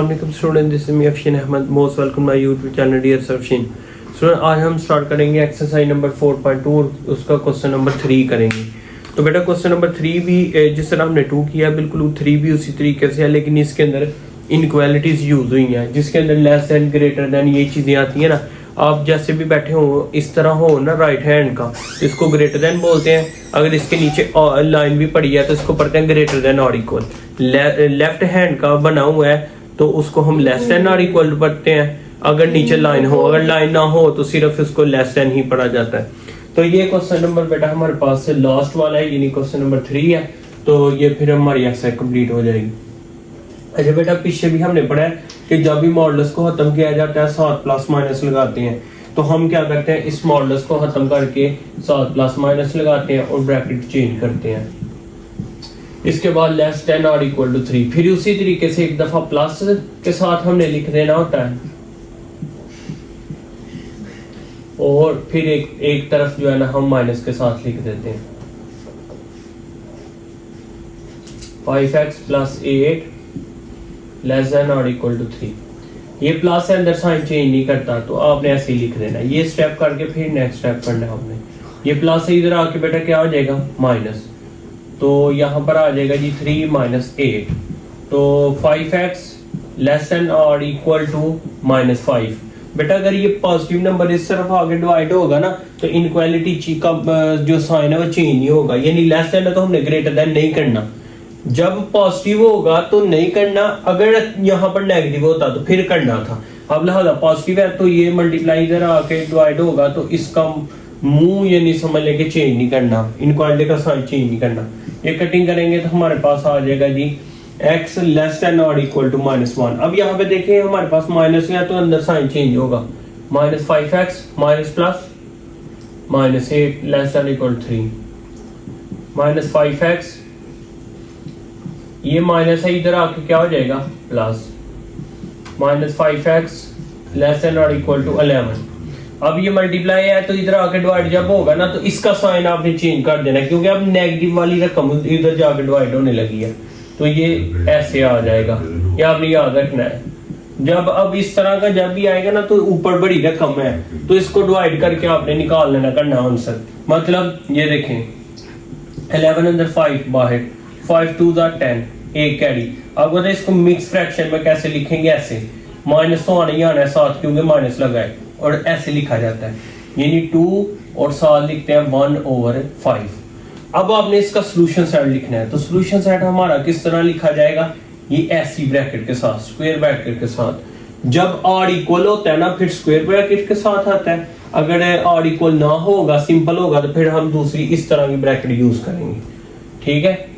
Assalamualaikum student, this is me Afshin Ahmed. Most welcome my YouTube channel Dear Afshin. Student आज हम start करेंगे exercise number 4.2 और उसका question number 3 करेंगे। तो बेटा क्वेश्चन नंबर 3 भी जिस तरह हमने 2 किया बिल्कुल 3 भी उसी तरीके से है, लेकिन इसके अंदर इनक्वालिटीज यूज हुई हैं जिसके अंदर लेस देन ग्रेटर देन ये चीज़ें आती हैं ना। आप जैसे भी बैठे हो इस तरह हो ना राइट हैंड का, इसको ग्रेटर देन बोलते हैं। अगर इसके नीचे लाइन भी पड़ी है तो इसको पढ़ते हैं ग्रेटर देन और इक्वल। लेफ्ट हैंड का बना हुआ है तो उसको हम लेस देन और इक्वल पढ़ते हैं। अगर नीचे लाइन हो, अगर लाइन ना हो तो सिर्फ इसको लेस देन ही पढ़ा जाता है। तो ये क्वेश्चन नंबर बेटा हमारे पास से लास्ट वाला है, यानी क्वेश्चन नंबर 3 है। तो ये फिर हमारी एक्सरसाइज कंप्लीट हो जाएगी। अच्छा बेटा पीछे भी हमने पढ़ा है कि जब भी मॉडल्स को खत्म किया जाता है साथ प्लस माइनस लगाते हैं, तो हम क्या करते हैं इस मॉडल्स को खत्म करके साथ प्लस माइनस लगाते हैं और ब्रैकेट चेंज करते हैं। इसके बाद लेस देन और इक्वल टू 3, फिर उसी तरीके से एक दफा प्लस के साथ हमने लिख देना होता है और फिर एक तरफ जो है ना हम माइनस के साथ लिख देते हैं। 5x + 8 लेस देन और इक्वल टू 3। ये प्लस है, अंदर साइन चेंज नहीं करता, तो आपने ऐसे ही लिख देना। ये स्टेप करके फिर नेक्स्ट स्टेप करना है आपने। ये प्लस से इधर आके बेटा क्या हो जाएगा माइनस, तो यहाँ पर आ जाएगा जी 3 - 8। तो 5x लेस देन और इक्वल टू -5। बेटा अगर ये पॉजिटिव नंबर इस तरफ आगे डिवाइड होगा ना तो इनक्वालिटी का जो साइन है वो चेंज नहीं होगा, यानी लेस देन है तो हमने ग्रेटर देन नहीं करना। जब पॉजिटिव होगा तो नहीं करना, अगर यहाँ पर नेगेटिव होता तो फिर करना था। अब लिहाजा पॉजिटिव है तो ये मल्टीप्लाई इधर आके डिवाइड होगा तो इसका मुंह यानी समझ लेके चेंज नहीं करना, इनक्वालिटी का साइन चेंज नहीं करना। ये कटिंग करेंगे तो हमारे पास आ जाएगा जी x लेस देन और इक्वल टू -1। अब यहाँ पे देखिए हमारे पास माइनस है तो अंदर साइन चेंज होगा। -5x minus plus -8 less than equal 3 -5x, ये माइनस है इधर आके क्या हो जाएगा प्लस -5x लेस देन और इक्वल टू 11। अब ये मल्टीप्लाई है तो इधर आके डिवाइड जब होगा ना तो इसका साइन आपने चेंज कर देना, क्योंकि अब नेगेटिव वाली रकम इधर जाके डिवाइड होने लगी है तो ये ऐसे आ जाएगा। ये आपने याद रखना है। जब अब इस तरह का जब भी आएगा ना तो ऊपर बड़ी रकम है तो इसको डिवाइड करके आपने निकाल लेना करना आंसर। मतलब ये देखें 11 अंदर 5 बाहर, 5 2 = 10, एक कैरी। अब अगर इसको मिक्स फ्रैक्शन में कैसे लिखेंगे, ऐसे माइनस तो आना ही आना है साथ क्योंकि माइनस लगा है, और ऐसे लिखा जाता है यानी 2 और साथ लिखते हैं 1/5। अब आपने इसका सॉल्यूशन सेट लिखना है, तो सॉल्यूशन सेट हमारा किस तरह लिखा जाएगा, ये ऐसी ब्रैकेट के साथ स्क्वायर ब्रैकेट के साथ। जब r इक्वल होता है ना फिर स्क्वायर ब्रैकेट के साथ आता है, अगर r इक्वल ना होगा सिंपल होगा तो फिर हम दूसरी इस तरह की ब्रैकेट यूज करेंगे। ठीक है।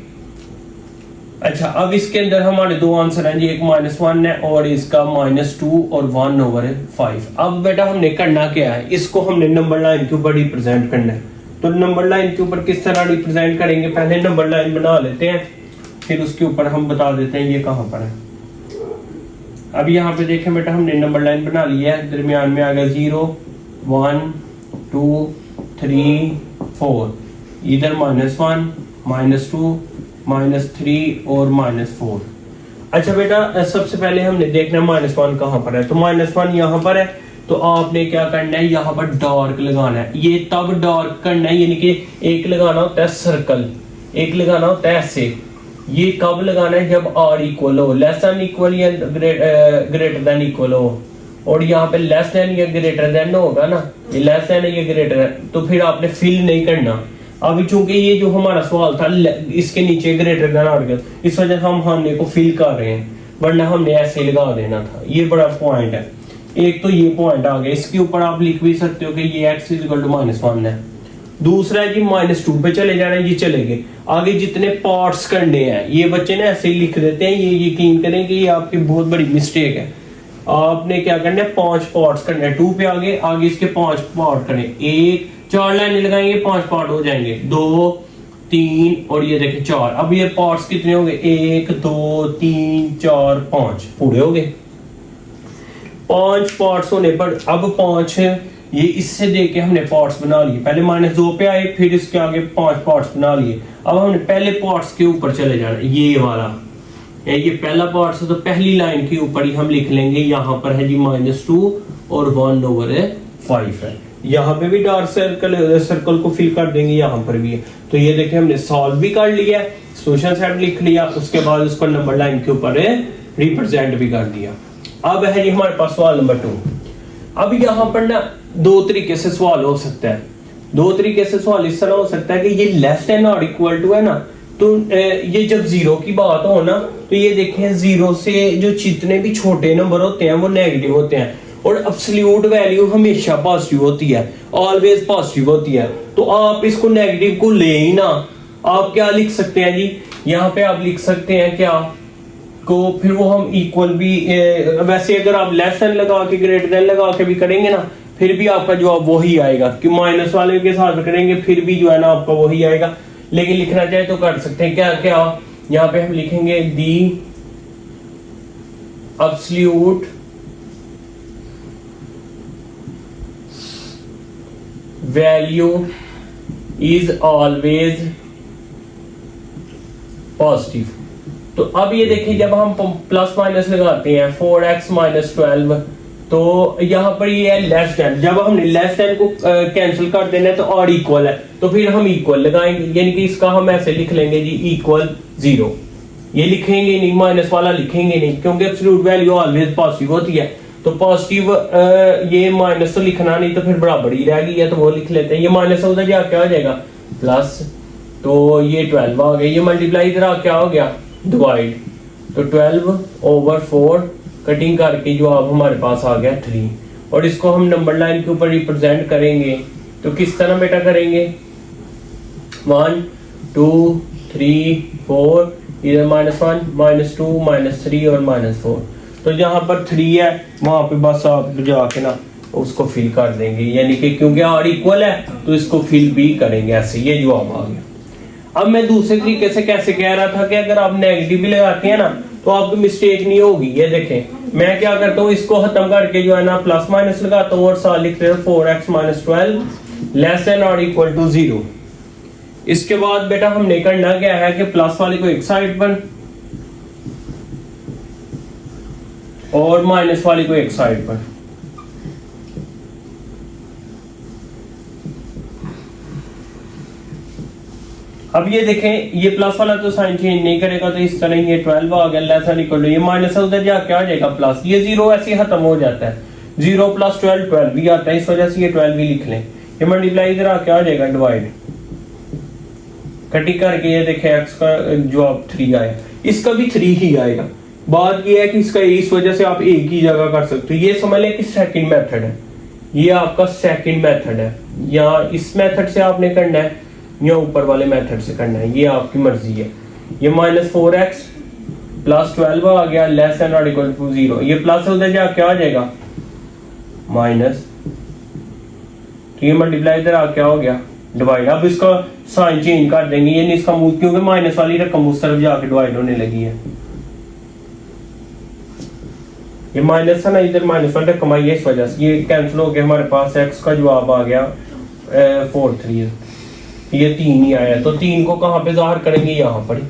अच्छा अब इसके अंदर हमारे दो आंसर हैं जी, एक -1 है और इसका -2 और 1/5। अब बेटा हमने करना क्या है, इसको हमने नंबर लाइन के ऊपर रिप्रेजेंट करना है। तो नंबर लाइन के ऊपर किस तरह रिप्रेजेंट करेंगे, पहले नंबर लाइन बना लेते हैं फिर उसके ऊपर हम बता देते हैं ये कहां पर है। अब यहाँ पे देखें बेटा हमने नंबर लाइन बना ली है, दरमियान में आ गया 0 1 2 3 4, इधर -1 -2 -3 और -4। अच्छा बेटा सबसे पहले हमने देखना -1 कहां पर है, तो -1 यहाँ पर है। तो आपने क्या करना है, यहाँ पर डार्क लगाना है। ये तब डार्क करना है यानी कि एक लगाना होता है सर्कल, एक लगाना होता है ऐसे। ये कब लगाना है, जब r इक्वल हो, लेस देन इक्वल या ग्रेटर देन इक्वल हो। और यहाँ पे लेस देन या ग्रेटर देन होगा ना, ये लेस देन या ग्रेटर देन, तो फिर आपने फिल नहीं करना। अभी चूंकि ये जो हमारा सवाल था इसके नीचे ग्रेटर देन आ गया, इस वजह से हम हमने को फिल कर रहे हैं, वरना हमने ऐसे लगा देना था। ये बड़ा पॉइंट है। एक तो ये पॉइंट आ गया, इसके ऊपर आप लिख भी सकते हो कि ये x = -1 है। दूसरा है कि -2 पे चले जाना है, ये चले गए। आगे जितने पार्ट्स करने हैं ये बच्चे ने ऐसे ही लिख देते हैं, ये यकीन करें कि ये आपकी बहुत बड़ी मिस्टेक है। आपने क्या करना है 5 पार्ट्स करने हैं, 2 पे आगे इसके 5 पार्ट करें। 1 4 लाइनें लगाएंगे 5 पार्ट हो जाएंगे, 2 3 और ये देखें 4। अब ये पार्ट्स कितने हो गए, 1 2 3 4 5 पूरे हो गए। 5 पार्ट्स होने पर अब 5 ये इससे देके हमने पार्ट्स बना लिए। पहले -2 पे आए फिर इसके आगे 5 पार्ट्स बना लिए। अब हमने पहले पार्ट्स के ऊपर चले जाना, ये वाला ये पहला पार्ट है, तो पहली लाइन के ऊपर ही हम लिख लेंगे, यहाँ पर है जी -2 और 1/5 है। यहाँ पे भी डार्क सर्कल को फिल कर देंगे, यहाँ पर भी है। तो ये देखिए हमने सॉल्व भी कर लिया, सोल्यूशन सेट लिख लिया, उसके बाद उसको नंबर लाइन के ऊपर रिप्रेजेंट भी कर दिया। अब है जी हमारे पास सवाल नंबर 2। अब यहाँ पर ना दो तरीके से सवाल हो सकता है। दो तरीके से सवाल इस तरह हो सकता है कि ये लेस देन और इक्वल टू है ना, तो ये जब जीरो की बात हो ना, तो ये देखें जीरो से जो जितने भी छोटे नंबर होते हैं वो नेगेटिव होते हैं, और एब्सोल्यूट वैल्यू हमेशा पॉजिटिव होती है, ऑलवेज पॉजिटिव होती है। तो आप इसको नेगेटिव को ले ही ना, आप क्या लिख सकते हैं जी, यहाँ पे आप लिख सकते हैं क्या को, फिर वो हम इक्वल भी, वैसे अगर आप लेस देन लगा के ग्रेटर देन लगा के भी करेंगे ना, फिर भी आपका जवाब वही आएगा, कि माइनस वाले के साथ करेंगे फिर भी जो है ना आपका वही आएगा। लेकिन लिखना चाहे तो कर सकते हैं, क्या क्या यहाँ पे हम लिखेंगे the absolute value is always positive. तो अब ये देखिए जब हम प्लस माइनस लगाते हैं 4x - 12, तो यहाँ पर ये है लेस देन, जब हमने लेस देन को कैंसिल कर देना है तो और इक्वल है, तो फिर हम इक्वल लगाएंगे, यानी कि इसका हम ऐसे लिख लेंगे जी इक्वल 0। ये लिखेंगे नहीं, माइनस वाला लिखेंगे नहीं, क्योंकि एब्सोल्यूट वैल्यू ऑलवेज पॉजिटिव होती है। तो पॉजिटिव ये माइनस तो लिखना नहीं, तो फिर बराबर ही रह गई है, तो वो लिख लेते हैं। ये माइनस उधर जा क्या हो जाएगा प्लस, तो ये 12 आ गया। ये मल्टीप्लाई इधर क्या हो गया डिवाइड, तो 12/4 कटिंग करके जो अब हमारे पास आ गया 3। और इसको हम नंबर लाइन के ऊपर रिप्रेजेंट करेंगे, तो किस तरह बेटा करेंगे, 1 2 3 4, इधर -1 -2 -3 और -4। तो जहां पर 3 है वहां पे बस आप जाके ना उसको फिल कर देंगे, यानी कि क्योंकि आर इक्वल है तो इसको फिल भी करेंगे, ऐसे ये जवाब आ गया। अब मैं दूसरे तरीके से कैसे कह रहा था कि अगर आप नेगेटिव भी लगाते हैं ना तो आपको मिस्टेक नहीं होगी। ये देखें मैं क्या करता हूँ, इसको खत्म करके जो है ना प्लस माइनस लगाता हूँ और साथ लिख रहे 4x - 12 लेस देन और इक्वल टू 0। इसके बाद बेटा हमने करना क्या है कि प्लस वाले को एक साइड पर और माइनस वाले को एक साइड पर। अब ये देखें ये प्लस वाला तो साइन चेंज नहीं करेगा, तो इस तरह ये 12 आ गया लेस देन इक्वल टू, ये माइनस उधर जा क्या आ जाएगा प्लस, ये 0 ऐसे खत्म हो जाता है, 0 + 12 12 भी आता है, इस वजह से ये 12 भी लिख लें। ये मल्टीप्लाई इधर आ क्या आ जाएगा डिवाइड, कटिंग करके ये देखें x का जवाब 3 आया, इसका भी 3 ही आएगा। बात ये है कि इसका इस वजह से आप एक ही जगह कर सकते हो। ये समझ लें कि सेकंड मेथड है, ये आपका सेकंड मेथड है, या इस मेथड से आपने करना है या ऊपर वाले मेथड से करना है, ये आपकी मर्जी है। ये -4x + 12 आ गया लेस देन और इक्वल टू 0, ये प्लस उधर जा क्या आ जाएगा माइनस, तो ये मल्टीप्लाई इधर आ क्या हो गया डिवाइड। अब इसका साइन चेंज कर देंगे, यानी इसका मूव, क्योंकि माइनस वाली रकम उस तरफ जाके डिवाइड होने लगी है। ये माइनस है ना, इधर माइनस वाली रकम आई है, इस वजह से ये कैंसिल हो गया, हमारे पास x का जवाब आ गया 4/3। ये 3 ही आया, तो 3 को कहाँ पे जाहिर करेंगे, यहाँ पर।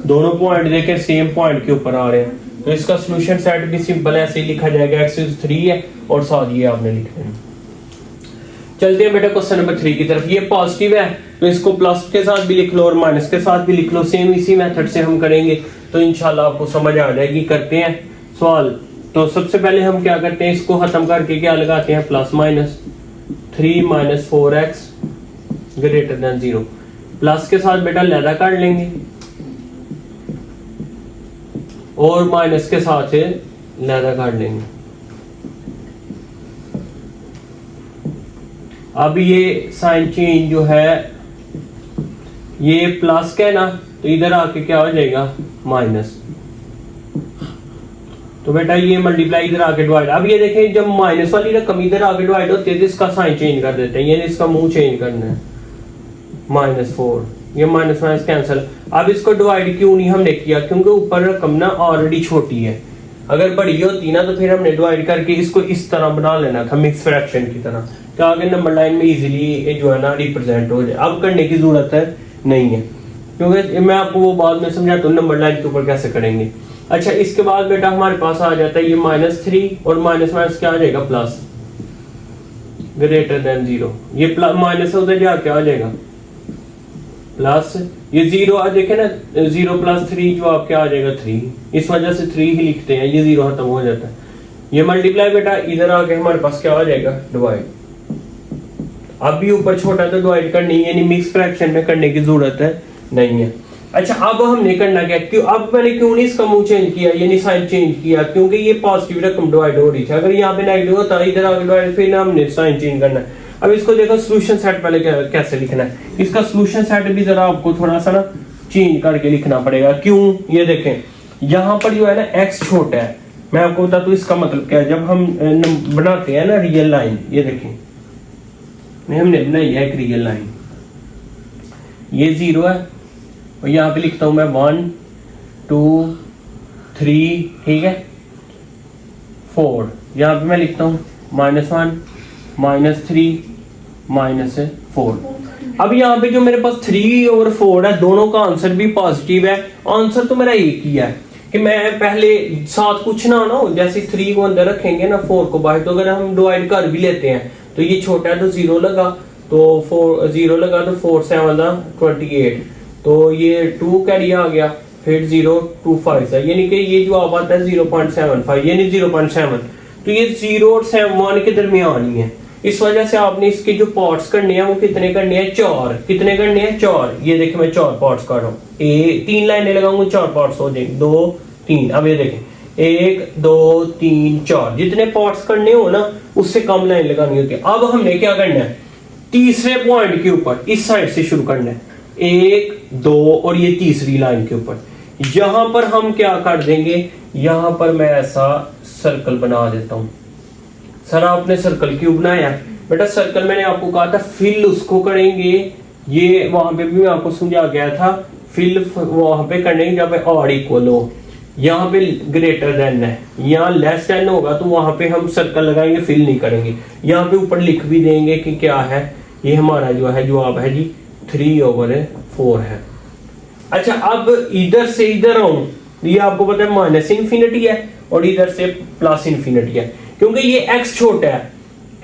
दोनों पॉइंट देखें सेम पॉइंट के ऊपर आ रहे हैं, तो इसका सोल्यूशन सेट भी सिंपल ऐसे ही लिखा जाएगा, x 3 है और साथ ये आपने लिखना है। चलते हैं बेटा क्वेश्चन नंबर 3 की तरफ। ये पॉजिटिव है तो इसको प्लस के साथ भी लिख लो और माइनस के साथ भी लिख लो, सेम इसी मेथड से हम करेंगे, तो इंशाल्लाह आपको समझ आ जाएगी। करते हैं सवाल। तो सबसे पहले हम क्या करते हैं, इसको खत्म करके क्या लगाते हैं +- 3 - 4x ग्रेटर देन 0, प्लस के साथ बेटा लैदा कर लेंगे और माइनस के साथ लैदा कर लेंगे। अब ये साइन चेंज जो है ये प्लस का है ना, तो इधर आके क्या हो जाएगा माइनस, तो बेटा ये मल्टीप्लाई इधर आके डिवाइड। अब ये देखें जब माइनस वाली रकम इधर आके डिवाइड होती है तो इसका साइन चेंज कर देते हैं, यानी इसका मुंह चेंज करना है, -4, ये माइनस माइनस कैंसिल। अब इसको डिवाइड क्यों नहीं हमने किया, क्योंकि ऊपर रकम ना ऑलरेडी छोटी है, अगर बड़ी होती ना तो फिर हमने डिवाइड करके इसको इस तरह बना लेना था मिक्स फ्रैक्शन की तरह, क्या आगे नंबर लाइन में इजीली जो है ना रिप्रेजेंट हो जाए। अब करने की जरूरत है नहीं है। क्योंकि मैं आपको वो बाद में समझाता हूँ नंबर लाइन के ऊपर कैसे करेंगे। अच्छा, इसके बाद बेटा हमारे पास आ जाता है ये -3 और माइनस माइनस क्या आ जाएगा प्लस, ग्रेटर देन 0। ये माइनस उधर जा क्या आ जाएगा प्लस, ये 0 देखे ना, 0 + 3 जो आपके आ जाएगा 3, इस वजह से 3 ही लिखते हैं, ये 0 खत्म हो जाता है। ये मल्टीप्लाई बेटा इधर आके हमारे पास क्या आ जाएगा डिवाइड। अब भी ऊपर छोटा तो डिवाइड करनी है, यानी मिक्स फ्रैक्शन में करने की जरूरत है नहीं है। अच्छा, अब हमने करना क्या, क्यों अब मैंने क्यों नहीं इसका मुंह चेंज किया यानी साइन चेंज किया, क्योंकि ये पॉजिटिव रकम डिवाइड हो रही थी। अगर यहाँ पे नेगेटिव होता इधर आगे डिवाइड, फिर हमने साइन चेंज करना है। अब इसको देखो सॉल्यूशन सेट पहले कैसे लिखना है। इसका सॉल्यूशन सेट भी जरा आपको थोड़ा सा ना चेंज करके लिखना पड़ेगा। क्यों, ये देखें यहाँ पर जो है ना x छोटा है, मैं आपको बता दूं इसका मतलब क्या है। जब हम बनाते हैं ना रियल लाइन, ये देखें नहीं हमने बनाई है एक रियल लाइन, ये 0 है और यहाँ पे लिखता हूं मैं 1 2 3, ठीक है 4, यहाँ पे मैं लिखता हूं -1 -3 -4। अब यहाँ पे जो मेरे पास 3/4 है, दोनों का आंसर भी पॉजिटिव है। आंसर तो मेरा एक ही है कि मैं पहले साथ कुछ ना हो, जैसे 3 को अंदर रखेंगे ना 4 को बाहर, तो अगर हम डिवाइड कर भी लेते हैं तो ये छोटा है तो 0 लगा, तो 0 लगा तो 4 7 28, तो ये 2 कैरी आ गया, फिर 0 2 5 है, यानी कि ये जो आप आता है 0.75 यानी 0.7, तो ये 0 और 1 के दरमियान ही है। इस वजह से आपने इसके जो पार्ट्स करने हैं वो कितने करने हैं, 4। कितने करने हैं, 4। ये देखिए मैं 4 पार्ट्स कर रहा हूँ, 3 लाइनें लगाऊंगा 4 पार्ट्स हो जाएंगे, 2 3। अब ये देखें 1 2 3 4, जितने पार्ट्स करने हो ना उससे कम लाइन लगानी होती है। अब हमने क्या करना है, तीसरे पॉइंट के ऊपर इस साइड से शुरू करना है, 1 2 और ये तीसरी लाइन के ऊपर, यहां पर हम क्या कर देंगे, यहां पर मैं ऐसा सर्कल बना देता हूं। सर आपने सर्कल क्यों बनाया, बेटा सर्कल मैंने आपको कहा था फिल उसको करेंगे, ये वहां पे भी मैं आपको समझा गया था, फिल वहां पे करेंगे जब ऑड इक्वल हो। यहाँ पे ग्रेटर देन है, यहाँ लेस देन होगा तो वहां पे हम सर्कल लगाएंगे, फिल नहीं करेंगे। यहाँ पे ऊपर लिख भी देंगे कि क्या है, ये हमारा जो है जवाब है जी 3/4 है। अच्छा, अब इधर से इधर आऊं, ये आपको पता है -∞ है और इधर से +∞ है, क्योंकि ये x छोटा है,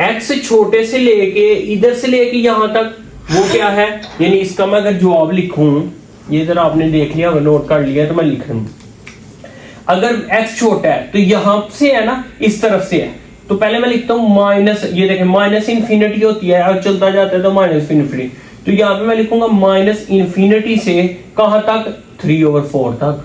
x छोटे से लेके इधर से लेके यहां तक वो क्या है, यानी इसका मैं अगर जवाब लिखूं, ये जरा आपने देख लिया अगर नोट कर लिया तो मैं लिख रहा हूं। अगर x छोटा है तो यहां से है ना, इस तरफ से है, तो पहले मैं लिखता हूं माइनस, ये देखें -∞ होती है, अगर चलता जाता है तो -∞, तो यहां पे मैं लिखूंगा -∞ से कहां तक, 3/4 तक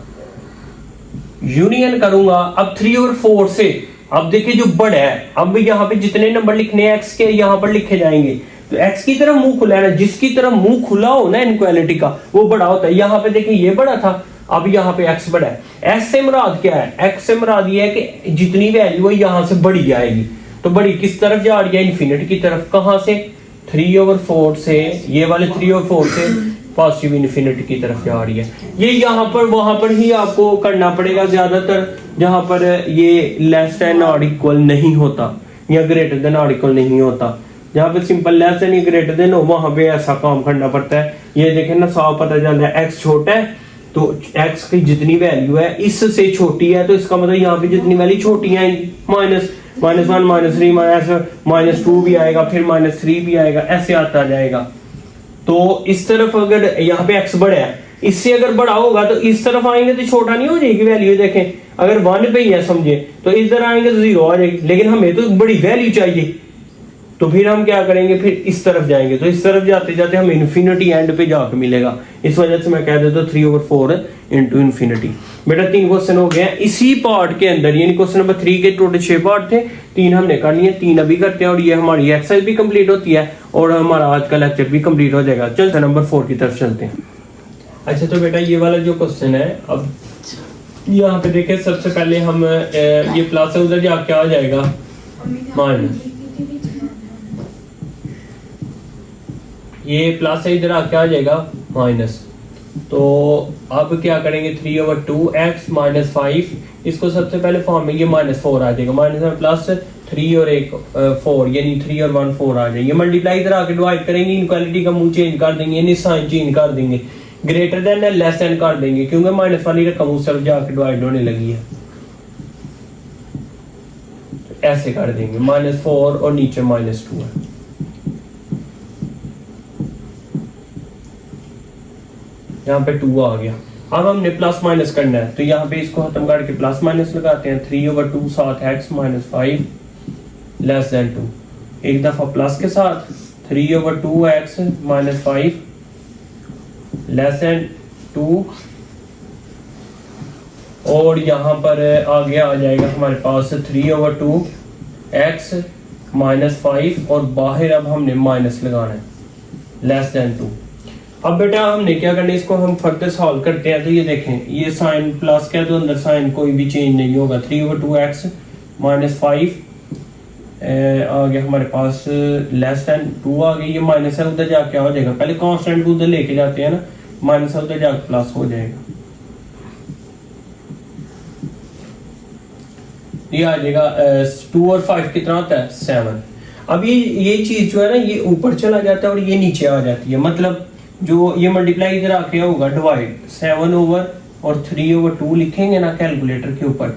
यूनियन करूंगा। अब 3/4 से, अब देखिए जो बड़ा है, अब यहाँ पे जितने नंबर लिखने हैं x के यहाँ पर लिखे जाएंगे, तो x की तरफ मुंह खुला है ना, जिसकी तरफ मुंह खुला हो ना इनक्वालिटी का वो बड़ा होता है। यहाँ पे देखिए ये बड़ा था, अब यहाँ पे x बड़ा है। s से मुराद क्या है, x से मुराद ये है कि जितनी वैल्यू है यहाँ से बड़ी आएगी, तो बड़ी किस तरफ जा रही है, इन्फिनिटी की तरफ। कहां से, 3/4 से, ये वाले 3/4 से पॉजिटिव इन्फिनिटी की तरफ जा रही है। ये यहाँ पर वहां पर ही आपको करना पड़ेगा ज्यादातर, जहां पर ये लेस देन और इक्वल नहीं होता या ग्रेटर देन और इक्वल नहीं होता, जहां पे सिंपल लेस देन या ग्रेटर देन हो वहां पे ऐसा काम करना पड़ता है। ये देखें ना, साफ पता चलता है x छोटा है तो x की जितनी वैल्यू है इससे छोटी है, तो इसका मतलब यहाँ पे जितनी वैल्यू छोटी आएंगी, -1 -3 -2 भी आएगा, फिर -3 भी आएगा, ऐसे आता जाएगा। तो इस तरफ अगर यहाँ पे x बड़ा है, इससे अगर बड़ा होगा तो इस तरफ आएंगे तो छोटा नहीं हो जाएगी वैल्यू। देखें अगर 1 पे ही है समझे, तो इधर आएंगे तो 0 आ जाएगी, लेकिन हमें तो बड़ी वैल्यू चाहिए, तो फिर हम क्या करेंगे, फिर इस तरफ जाएंगे, तो इस तरफ जाते जाते हमें इन्फिनिटी एंड पे जाकर मिलेगा। इस वजह से मैं कह देता हूँ 3/4 × इन्फिनिटी। बेटा 3 क्वेश्चन हो गए इसी पार्ट के अंदर, यानी क्वेश्चन नंबर 3 के टोटल 6 पार्ट थे, 3 हमने कर लिए, 3 अभी करते हैं और ये हमारी एक्सरसाइज भी कंप्लीट होती है और हमारा आज का लेक्चर भी कंप्लीट हो जाएगा। चलते नंबर 4 की तरफ चलते हैं। अच्छा, तो बेटा ये वाला जो क्वेश्चन है, अब यहाँ पे देखें सबसे पहले हम ये प्लस है, उधर जाके आ जाएगा माइनस, ये प्लस है इधर आके आ जाएगा माइनस। तो अब क्या करेंगे, 3/2x -5, इसको सबसे पहले फॉर्म में ये -4 आ जाएगा, माइनस में प्लस 3 और 1 4, यानी 3 और 1 4 आ जाएंगे। मल्टीप्लाई इधर आके डिवाइड करेंगे, इनक्वालिटी का मुंह चेंज कर देंगे, यानी साइन चेंज कर देंगे। ग्रेटर देन या लेस देन कर देंगे क्योंकि माइनस वाली रकम उस तरफ जाके डिवाइड होने लगी है। ऐसे कर देंगे -4 और नीचे -2 है। यहाँ पे 2 आ गया। अब हमने प्लस माइनस करना है तो यहाँ पे इसको खत्म करके प्लस माइनस लगाते हैं। 3/2 साथ x -5 लेस देन 2। एक दफा प्लस के साथ 3/2x -5 लेस देन 2 और यहाँ पर आगे आ जाएगा हमारे पास 3/2x -5 और बाहर अब हमने माइनस लगाना है लेस देन 2। अब बेटा हमने क्या करना है, इसको हम फर्दर सॉल्व करते हैं। तो ये देखें ये साइन प्लस का तो अंदर साइन कोई भी चेंज नहीं होगा। 3/2x -5 आ गया हमारे पास लेस देन 2 आ गई। ये माइनस है उधर जाके क्या हो जाएगा, पहले कांस्टेंट को उधर लेके जाते हैं ना, माइनस है उधर जाके प्लस हो जाएगा। ये आ जाएगा 2 और 5 कितना होता है 7। अब ये चीज जो है ना ये ऊपर चला जाता है और ये नीचे आ जाती है। मतलब जो ये मल्टीप्लाई इधर आके होगा डिवाइड 7/3/2 लिखेंगे ना कैलकुलेटर के ऊपर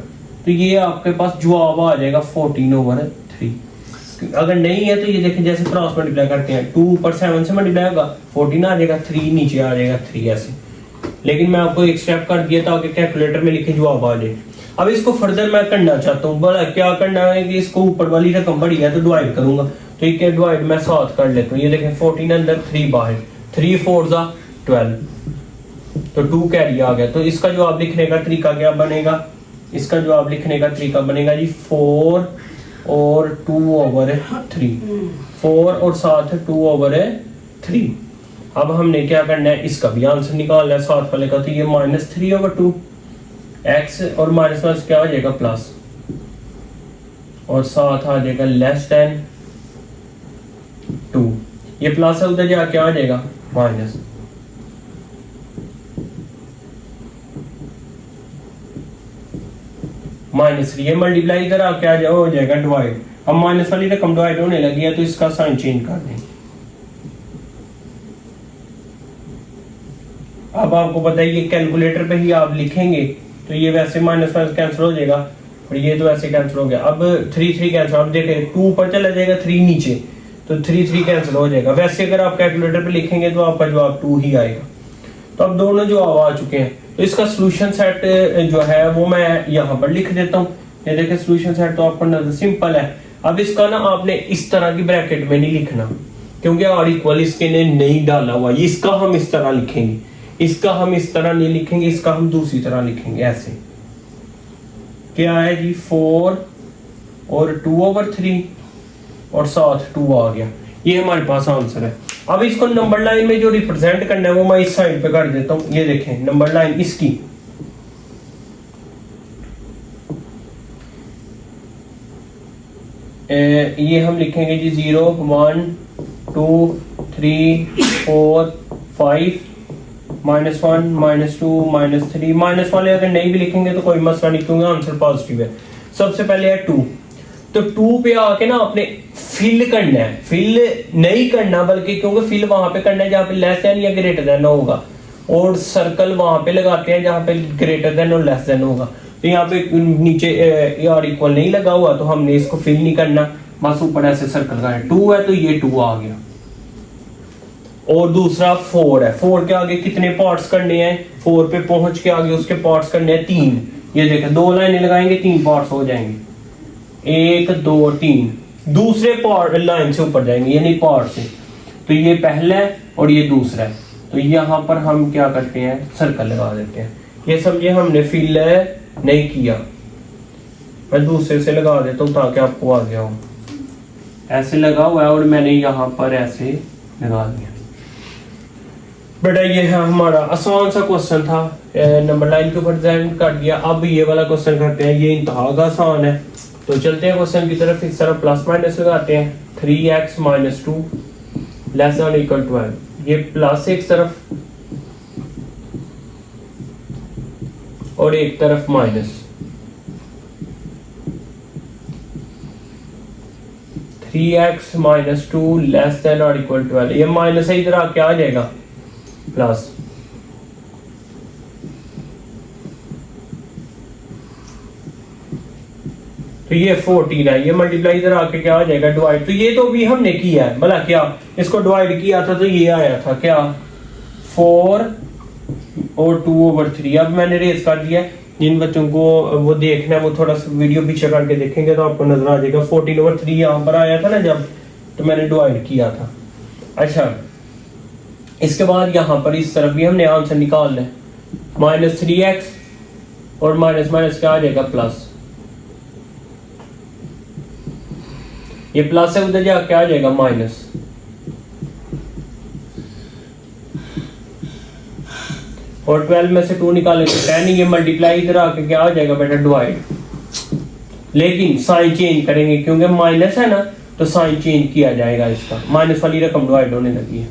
तो ये आपके पास जवाब आ जाएगा 14/3। अगर नहीं है तो ये देखें जैसे क्रॉस मल्टीप्लाई करते हैं 2 ऊपर 7 से मल्टीप्लाई होगा 14 आ जाएगा, 3 नीचे आ जाएगा 3 ऐसे। लेकिन मैं आपको एक स्टेप कर दिया ताकि कैलकुलेटर में लिखे जवाब आ जाए। अब इसको फर्दर मैं करना चाहता हूँ, बड़ा क्या करना है कि इसको ऊपर वाली रकम बड़ी है तो डिवाइड करूंगा। तो ये डिवाइड मैं साथ कर लेता हूँ। ये देखें 14 अंदर 3 बाहर, 3 4 12 तो 2 कैरी आ गया। तो इसका जवाब लिखने का तरीका क्या बनेगा, इसका जवाब लिखने का तरीका बनेगा जी 4 और 2/3, 4 और साथ 2/3। अब हमने क्या करना है, इसका भी आंसर निकालना है साथ वाले का। तो ये -3/2 x और माइनस माइनस क्या हो जाएगा प्लस और साथ आ जाएगा लेस देन 2। ये प्लस है उधर जाके क्या आ जाएगा माइनस। -3 ये मल्टीप्लाई इधर आके आ जाए हो जाएगा डिवाइड। अब माइनस वाली रकम डिवाइड होने लगी है तो इसका साइन चेंज कर देंगे। अब आपको पता है ये कैलकुलेटर पे ही आप लिखेंगे तो ये वैसे माइनस माइनस कैंसिल हो जाएगा और ये तो ऐसे कैंसिल हो गया। अब 3 कैंसिल, आप देखें 2 ऊपर चला जाएगा 3 नीचे तो 3 कैंसिल हो जाएगा। वैसे अगर आप कैलकुलेटर पे लिखेंगे तो आपका जवाब 2 ही आएगा। तो अब दोनों जवाब आ चुके हैं। तो इसका सोल्यूशन सेट जो है वो मैं यहाँ पर लिख देता हूँ। ये देखें सोल्यूशन सेट तो आपका नजर सिंपल है। अब इसका ना आपने इस तरह की ब्रैकेट में नहीं लिखना क्योंकि आर इक्वल इसके ने नहीं डाला हुआ। इसका हम इस तरह लिखेंगे, इसका हम इस तरह नहीं लिखेंगे, इसका हम दूसरी तरह लिखेंगे। ऐसे क्या है जी 4 और 2/3 और साथ 2 आ गया। ये हमारे पास आंसर है। अब इसको नंबर लाइन में जो रिप्रेजेंट करना है वो मैं इस साइड पे कर देता हूं। ये देखें नंबर लाइन इसकी ये हम लिखेंगे जी 0 1 2 3 4 5 -1 -2 -3 माइनस वाले अगर नहीं भी लिखेंगे तो कोई मसला नहीं क्योंकि आंसर पॉजिटिव है। सबसे पहले है 2 तो 2 पे आके ना आपने फिल करना है, फिल नहीं करना बल्कि क्योंकि फिल वहां पे करना है जहां पे लेस देन या ग्रेटर देन होगा और सर्कल वहां पे लगाते हैं जहां पे ग्रेटर देन और लेस देन होगा। तो यहाँ पे नीचे आर इक्वल नहीं लगा हुआ तो हमने इसको फिल नहीं करना, बस ऊपर ऐसे सर्कल का है। 2 है तो ये 2 आ गया। और दूसरा 4 है, 4 के आगे कितने पार्ट्स करने हैं, 4 पे पहुंच के आगे उसके पार्ट्स करने हैं 3। ये देखें 2 लाइनें लगाएंगे 3 पार्ट्स हो जाएंगे 1 2 3। दूसरे पार्ट लाइन से ऊपर जाएंगे यानी पार्ट से। तो ये पहला है और ये दूसरा है। तो यहाँ पर हम क्या करते हैं सर्कल लगा देते हैं। ये समझे हमने फिल नहीं किया, मैं दूसरे से लगा देता हूँ ताकि आपको आ गया हो। ऐसे लगा हुआ है और मैंने यहाँ पर ऐसे लगा दिया। बेटा ये है हमारा आसान सा क्वेश्चन था, नंबर लाइन के ऊपर प्रेजेंट कर दिया। अब ये वाला क्वेश्चन करते हैं, ये इंतहा का आसान है। तो चलते हैं क्वेश्चन की तरफ। इस तरफ प्लस माइनस लगाते हैं 3x - 2 लेस देन इक्वल 12। ये प्लस एक तरफ और एक तरफ माइनस। 3x - 2 लेस देन और इक्वल 12। ये माइनस है इधर क्या आ जाएगा प्लस। ये 14 है, ये मल्टीप्लाई इधर आके क्या आ जाएगा डिवाइड। तो ये तो भी हमने किया है, भला क्या इसको डिवाइड किया था तो ये आया था क्या 4 और 2/3। अब मैंने रेस कर दिया, जिन बच्चों को वो देखना है वो थोड़ा सा वीडियो पीछे करके देखेंगे तो आपको नजर आ जाएगा 14/3 यहाँ पर आया था ना जब, तो मैंने डिवाइड किया था। अच्छा इसके बाद यहाँ पर इस तरफ भी हमने आंसर निकालना है, -3x और माइनस माइनस क्या आ जाएगा प्लस, ये प्लस है उधर जाके आ जाएगा माइनस, और 12 में से 2 निकालेंगे 10, ये मल्टीप्लाई इधर आके क्या आ जाएगा बेटा डिवाइड। लेकिन साइन चेंज करेंगे क्योंकि माइनस है ना, तो साइन चेंज किया जाएगा, इसका माइनस वाली रकम डिवाइड होने लगी है।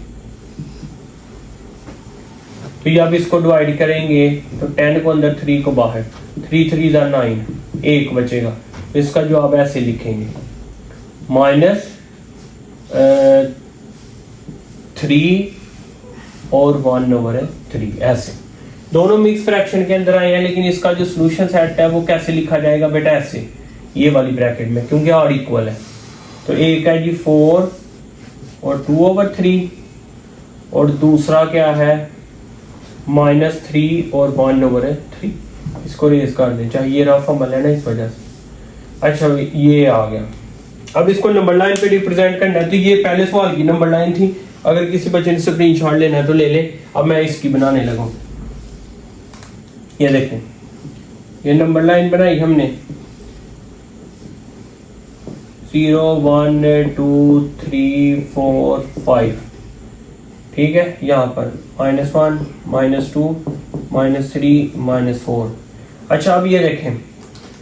तो जब इसको डिवाइड करेंगे तो 10 को अंदर 3 को बाहर, 3 3 9, 1 बचेगा। तो इसका जवाब ऐसे लिखेंगे -3 और 1/3 ऐसे। दोनों मिक्स फ्रैक्शन के अंदर आए हैं, लेकिन इसका जो सॉल्यूशन सेट है वो कैसे लिखा जाएगा बेटा ऐसे, ये वाली ब्रैकेट में, क्योंकि आर इक्वल है। तो एक है जी 4 और 2/3 और दूसरा क्या है -3 और 1/3। इसको रेज कर दें, चाहिए रफ अमल है ना इस वजह से। अच्छा ये आ गया, अब इसको नंबर लाइन पे रिप्रेजेंट करना है। तो ये पहले सवाल की नंबर लाइन थी, अगर किसी बच्चे ने स्क्रीनशॉट लेना है तो ले ले। अब मैं इसकी बनाने लगा, ये देखें ये नंबर लाइन बनाई हमने 0 1 2 3 4 5, ठीक है। यहाँ पर -1 -2 -3 -4। अच्छा अब ये देखें,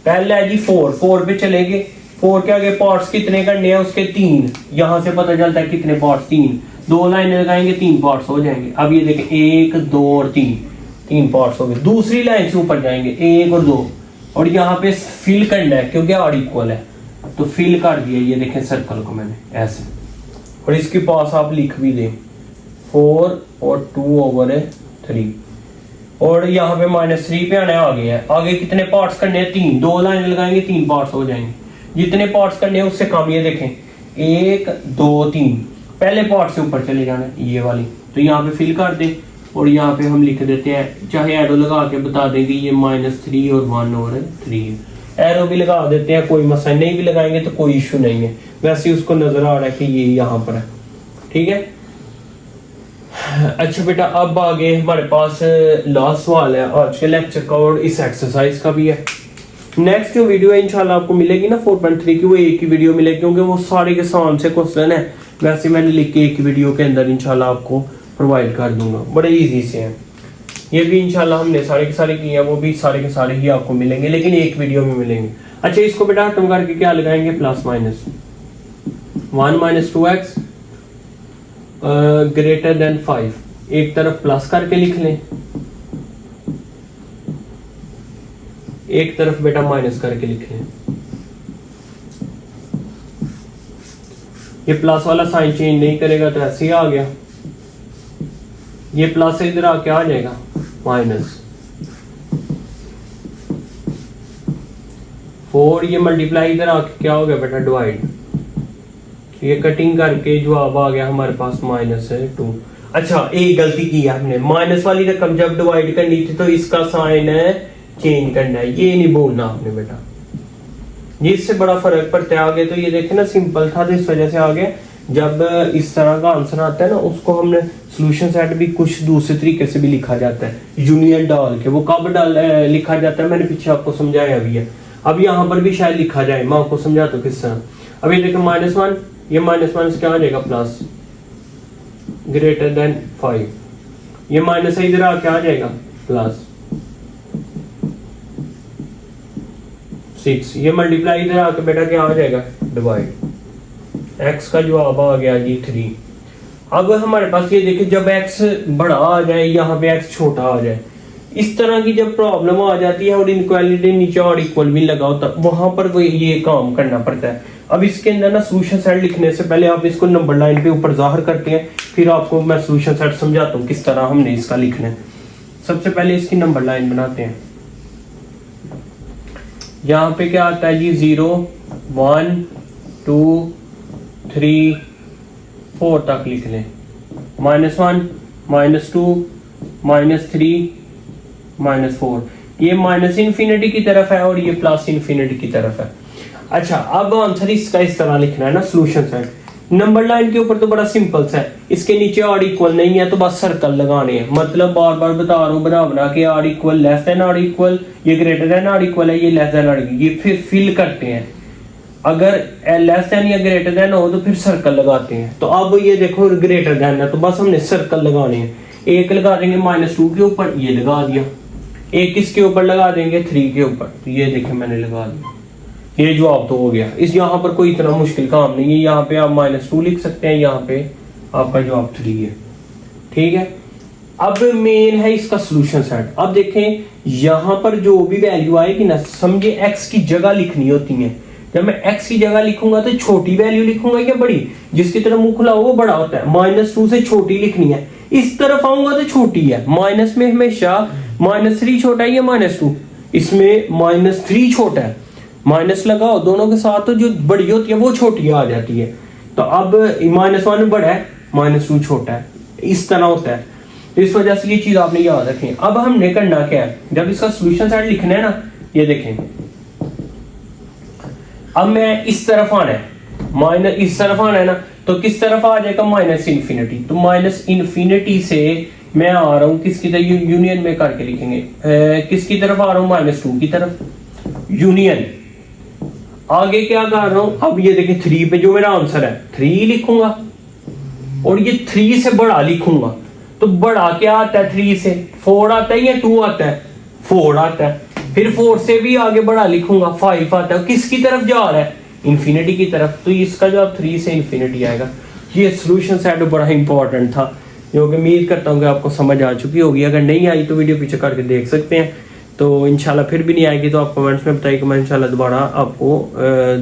पहले है जी 4 पे चलेंगे। 4 के आगे पार्ट्स कितने करने हैं उसके 3, यहाँ से पता चलता है कितने पार्ट्स 3, 2 लाइनें लगाएंगे 3 पार्ट्स हो जाएंगे। अब ये देखें 1 2 और 3 पार्ट्स हो गए। दूसरी लाइन से ऊपर जाएंगे 1 और 2, और यहाँ पे फिल करना है क्योंकि आर इक्वल है, तो फिल कर दिया। ये देखें सर्कल को मैंने ऐसे, और इसके पास आप लिख भी दें 4 और 2/3, और यहाँ पे -3 पे आने आगे है। आगे कितने पार्ट्स करने हैं 3, 2 लाइन लगाएंगे 3 पार्ट्स हो जाएंगे। जितने पार्ट्स करने हैं उससे कम, ये देखें 1 2 3, पहले पार्ट से ऊपर चले जाना ये वाली। तो यहाँ पे फिल कर दे, और यहाँ पे हम लिख देते हैं, चाहे एरो लगा के बता देंगे ये -3 और 1/3 है। एरो भी लगा देते हैं, कोई मसला नहीं भी लगाएंगे तो कोई इशू नहीं है, वैसे उसको नजर आ रहा है कि ये यहाँ पर है, ठीक है। अच्छा बेटा अब आगे हमारे पास लास्ट सवाल है आज के लेक्चर का, और इस एक्सरसाइज का भी है। नेक्स्ट जो वीडियो है इंशाल्लाह आपको मिलेगी ना 4.3 की, वो एक ही वीडियो मिलेगी क्योंकि वो सारे के सामान से क्वेश्चन है, वैसे मैंने लिख के एक वीडियो के अंदर इंशाल्लाह आपको प्रोवाइड कर दूंगा, बड़े इजी से हैं। ये भी इंशाल्लाह हमने सारे के सारे किए हैं, वो भी सारे के सारे ही आपको मिलेंगे, लेकिन एक वीडियो में मिलेंगे। अच्छा इसको बेटा खत्म करके क्या लगाएंगे, +-1 -2x > 5, एक तरफ प्लस करके लिख लें, एक तरफ बेटा माइनस करके लिख लें। ये प्लस वाला साइन चेंज नहीं करेगा तो ऐसे ही आ गया, ये प्लस इधर आके आ जाएगा माइनस 4, ये मल्टीप्लाई इधर आके क्या हो गया बेटा डिवाइड। ये कटिंग करके जवाब आ गया हमारे पास -2। अच्छा एक गलती की है हमने, माइनस वाली रकम जब डिवाइड करनी थी तो इसका साइन है चेंज करना है, ये नहीं भूलना आपने बेटा, ये इससे बड़ा फर्क पड़ता है आगे। तो ये देखे ना सिंपल था तो इस वजह से आगे जब इस तरह का आंसर आता है ना, उसको हमने सॉल्यूशन सेट भी कुछ दूसरे तरीके से भी लिखा जाता है, यूनियन डाल के। वो कब लिखा जाता है मैंने पीछे आपको समझाया भी है, अब यहाँ पर भी शायद लिखा जाए, मैं आपको समझाता हूँ किस तरह। अब ये देखो -1, ये -1 से क्या आ जाएगा प्लस > 5, ये माइनस इधर आके आ जाएगा प्लस 6, ये मल्टीप्लाई इधर आके बेटा क्या आ जाएगा डिवाइड। x का जवाब आ गया जी 3। अब हमारे पास ये देखिए जब x बड़ा आ जाए, यहाँ पे x छोटा आ जाए, इस तरह की जब प्रॉब्लम आ जाती है और इनक्वालिटी नीचे और इक्वल भी लगा होता है, वहां पर वो ये काम करना पड़ता है। अब इसके अंदर ना सॉल्यूशन सेट लिखने से पहले आप इसको नंबर लाइन पे ऊपर जाहिर करते हैं, फिर आपको मैं सॉल्यूशन सेट समझाता हूँ किस तरह हमने इसका लिखना है। सबसे पहले इसकी नंबर लाइन बनाते हैं। यहाँ पे क्या आता है जी 0 1 2 3 4 तक लिख लें, -1 -2 -3 -4, ये माइनस इन्फिनिटी की तरफ है और ये प्लस इन्फिनिटी की तरफ है। अच्छा, अब आंसर इसका इस तरह लिखना है ना, सोल्यूशन साइड। नंबर लाइन के ऊपर तो बड़ा सिंपल सा है, इसके नीचे आर इक्वल नहीं है तो बस सर्कल लगाने हैं, मतलब बार बार बता रहा हूँ बना के or equal, less than or equal, ये ग्रेटर देन आर इक्वल है, ये लेस देन आर इक्वल, ये फिर फिल करते हैं। अगर लेस देन या ग्रेटर देन हो तो फिर सर्कल लगाते हैं। तो अब ये देखो ग्रेटर देन है तो बस हमने सर्कल लगाने हैं, एक लगा देंगे -2 के ऊपर, ये लगा दिया, एक किसके ऊपर लगा देंगे 3 के ऊपर, तो ये देखिए मैंने लगा दिया, ये जवाब तो हो गया। इस यहाँ पर कोई इतना मुश्किल काम नहीं है, यहाँ पे आप -2 लिख सकते हैं, यहाँ पे आपका जवाब 3 है। ठीक है, अब मेन है इसका सॉल्यूशन सेट। अब देखें यहाँ पर जो भी वैल्यू आएगी ना, समझे x की जगह लिखनी होती है। जब मैं x की जगह लिखूंगा तो छोटी वैल्यू लिखूंगा या बड़ी, जिसकी तरफ मुंह खुला हो वो बड़ा होता है। -2 से छोटी लिखनी है, इस तरफ आऊंगा तो छोटी है, माइनस में हमेशा -3 छोटा है या -2, इसमें -3 छोटा है, माइनस लगाओ दोनों के साथ तो जो बड़ी होती है वो छोटी आ जाती है। तो अब -1 बड़ा है, -2 छोटा है, इस तरह होता है। इस वजह से ये चीज आपने याद रखें। अब हमने करना क्या है, जब इसका सॉल्यूशन साइड लिखना है ना, ये देखें अब मैं इस तरफ आना है, इस तरफ आना है ना, तो किस तरफ आ जाएगा -इन्फिनिटी, तो -इन्फिनिटी से मैं आ रहा हूं किसकी तरफ, यूनियन में करके लिखेंगे, किसकी तरफ आ रहा हूं -2 की तरफ, यूनियन। आगे क्या कर रहा हूं, अब ये देखिए 3 पे जो मेरा आंसर है 3 लिखूंगा और ये 3 से बड़ा लिखूंगा। तो बड़ा क्या आता है 3 से, 4 आता है या 2 आता है, 4 आता है। फिर 4 से भी आगे बड़ा लिखूंगा, 5 आता है। किसकी तरफ जा रहा है, इन्फिनिटी की तरफ, तो इसका जवाब 3 से इन्फिनिटी आएगा। ये सॉल्यूशन सेट बड़ा इंपॉर्टेंट था, जो कि उम्मीद करता हूँ कि आपको समझ आ चुकी होगी। अगर नहीं आई तो वीडियो पीछे करके देख सकते हैं, तो इंशाल्लाह फिर भी नहीं आएगी तो आप कमेंट्स में बताइए कि मैं इंशाल्लाह दोबारा आपको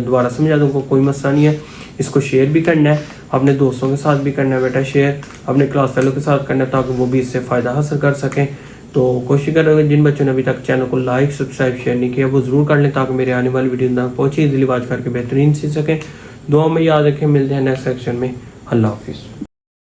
दोबारा समझा दूंगा, कोई मसला नहीं है। इसको शेयर भी करना है, अपने दोस्तों के साथ भी करना है बेटा शेयर, अपने क्लास फेलो के साथ करना है ताकि वो भी इससे फ़ायदा हासिल कर सकें। तो कोशिश करेंगे जिन बच्चों ने अभी तक चैनल को लाइक सब्सक्राइब शेयर नहीं किया वो ज़रूर कर लें ताकि मेरे आने वाली वीडियो तक पहुँचे, इजीली वाच करके बेहतरीन सीख सकें। दुआ में याद रखें, मिलते हैं नेक्स्ट सेक्शन में। अल्लाह हाफिज़।